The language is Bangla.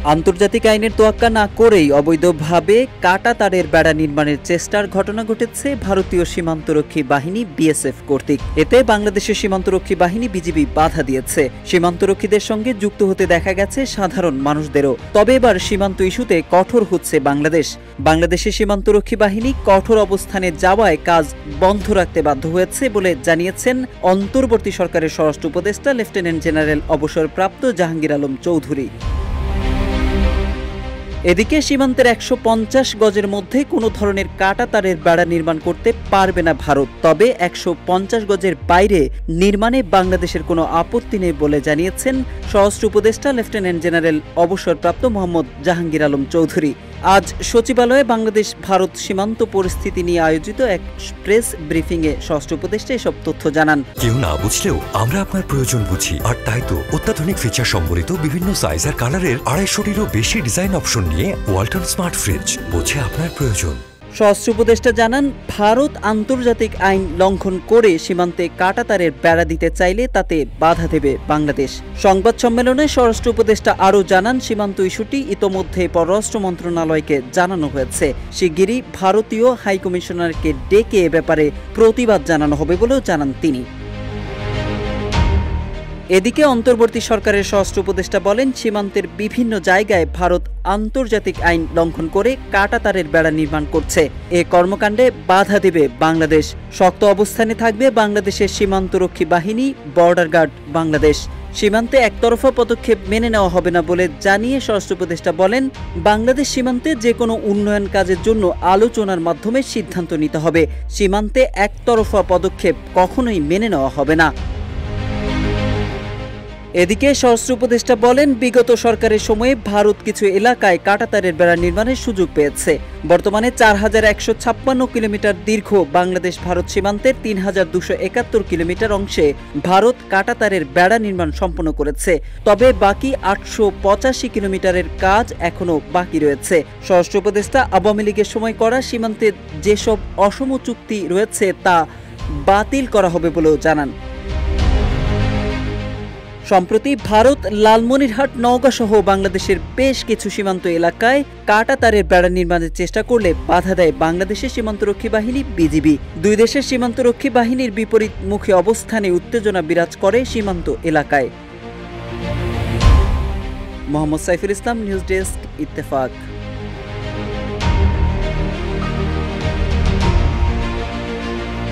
আন্তর্জাতিক আইনের তোয়াক্কা না করেই অবৈধভাবে কাঁটাতারের বেড়া নির্মাণের চেষ্টার ঘটনা ঘটেছে ভারতীয় সীমান্তরক্ষী বাহিনী বিএসএফ কর্তৃক। এতে বাংলাদেশের সীমান্তরক্ষী বাহিনী বিজিবি বাধা দিয়েছে। সীমান্তরক্ষীদের সঙ্গে যুক্ত হতে দেখা গেছে সাধারণ মানুষদেরও। তবে এবার সীমান্ত ইস্যুতে কঠোর হচ্ছে বাংলাদেশ। বাংলাদেশের সীমান্তরক্ষী বাহিনী কঠোর অবস্থানে যাওয়ায় কাজ বন্ধ রাখতে বাধ্য হয়েছে বলে জানিয়েছেন অন্তর্বর্তী সরকারের স্বরাষ্ট্র উপদেষ্টা লেফটেন্যান্ট জেনারেল অবসরপ্রাপ্ত জাহাঙ্গীর আলম চৌধুরী। এদিকে সীমান্তের ১৫০ গজের মধ্যে কোনো ধরনের কাঁটাতারের বেড়া নির্মাণ করতে পারবে না ভারত। তবে ১৫০ গজের বাইরে নির্মাণে বাংলাদেশের কোনো আপত্তি নেই বলে জানিয়েছেন স্বরাষ্ট্র উপদেষ্টা লেফটেন্যান্ট জেনারেল অবসরপ্রাপ্ত মোহাম্মদ জাহাঙ্গীর আলম চৌধুরী। আজ সচিবালয়ে বাংলাদেশ ভারত সীমান্ত পরিস্থিতি নিয়ে আয়োজিত এক প্রেস ব্রিফিংয়ে স্বরাষ্ট্র উপদেষ্টা এসব তথ্য জানান। কেউ না বুঝলেও আমরা আপনার প্রয়োজন বুঝি, আর তাই তো অত্যাধুনিক ফিচার সম্বলিত বিভিন্ন সাইজ আর কালারের ২৫০টিরও বেশি ডিজাইন অপশন নিয়ে ওয়ালটন স্মার্ট ফ্রিজ বোঝে আপনার প্রয়োজন। স্বরাষ্ট্র উপদেষ্টা জানান, ভারত আন্তর্জাতিক আইন লঙ্ঘন করে সীমান্তে কাঁটাতারের বেড়া দিতে চাইলে তাতে বাধা দেবে বাংলাদেশ। সংবাদ সম্মেলনে স্বরাষ্ট্র উপদেষ্টা আরও জানান, সীমান্ত ইস্যুটি ইতোমধ্যে পররাষ্ট্র মন্ত্রণালয়কে জানানো হয়েছে। শিগগিরই ভারতীয় হাইকমিশনারকে ডেকে এ ব্যাপারে প্রতিবাদ জানানো হবে বলেও জানান তিনি। এদিকে অন্তর্বর্তী সরকারের স্বরাষ্ট্র উপদেষ্টা বলেন, সীমান্তের বিভিন্ন জায়গায় ভারত আন্তর্জাতিক আইন লঙ্ঘন করে কাঁটাতারের বেড়া নির্মাণ করছে। এ কর্মকাণ্ডে বাধা দেবে বাংলাদেশ। শক্ত অবস্থানে থাকবে বাংলাদেশের সীমান্তরক্ষী বাহিনী, বর্ডার গার্ড বাংলাদেশ। সীমান্তে একতরফা পদক্ষেপ মেনে নেওয়া হবে না বলে জানিয়ে স্বরাষ্ট্র উপদেষ্টা বলেন, বাংলাদেশ সীমান্তে যে কোনো উন্নয়ন কাজের জন্য আলোচনার মাধ্যমে সিদ্ধান্ত নিতে হবে। সীমান্তে একতরফা পদক্ষেপ কখনোই মেনে নেওয়া হবে না। এদিকে স্বরাষ্ট্র উপদেষ্টা বলেন, বিগত সরকারের সময়ে ভারত কিছু এলাকায় কাঁটাতারের বেড়া নির্মাণের সুযোগ পেয়েছে। বর্তমানে ৪,১৫৬ কিলোমিটার দীর্ঘ বাংলাদেশ ভারত সীমান্তের ৩,২৭১ কিলোমিটার অংশে ভারত কাঁটাতারের বেড়া নির্মাণ সম্পন্ন করেছে। তবে বাকি ৮৮৫ কিলোমিটারের কাজ এখনও বাকি রয়েছে। স্বরাষ্ট্র উপদেষ্টা আওয়ামী লীগের সময় করা সীমান্তে যেসব অসম চুক্তি রয়েছে তা বাতিল করা হবে বলেও জানান। সম্প্রতি ভারত লালমনিরহাট, নওগাঁ সহ বাংলাদেশের বেশ কিছু সীমান্ত এলাকায় কাঁটাতারের বেড়া নির্মাণের চেষ্টা করলে বাধা দেয় বাংলাদেশের সীমান্তরক্ষী বাহিনী বিজিবি। দুই দেশের সীমান্তরক্ষী বাহিনীর বিপরীতমুখী অবস্থানে উত্তেজনা বিরাজ করে সীমান্ত এলাকায়। Mohammad Saiful Islam, news desk, Ittefaq.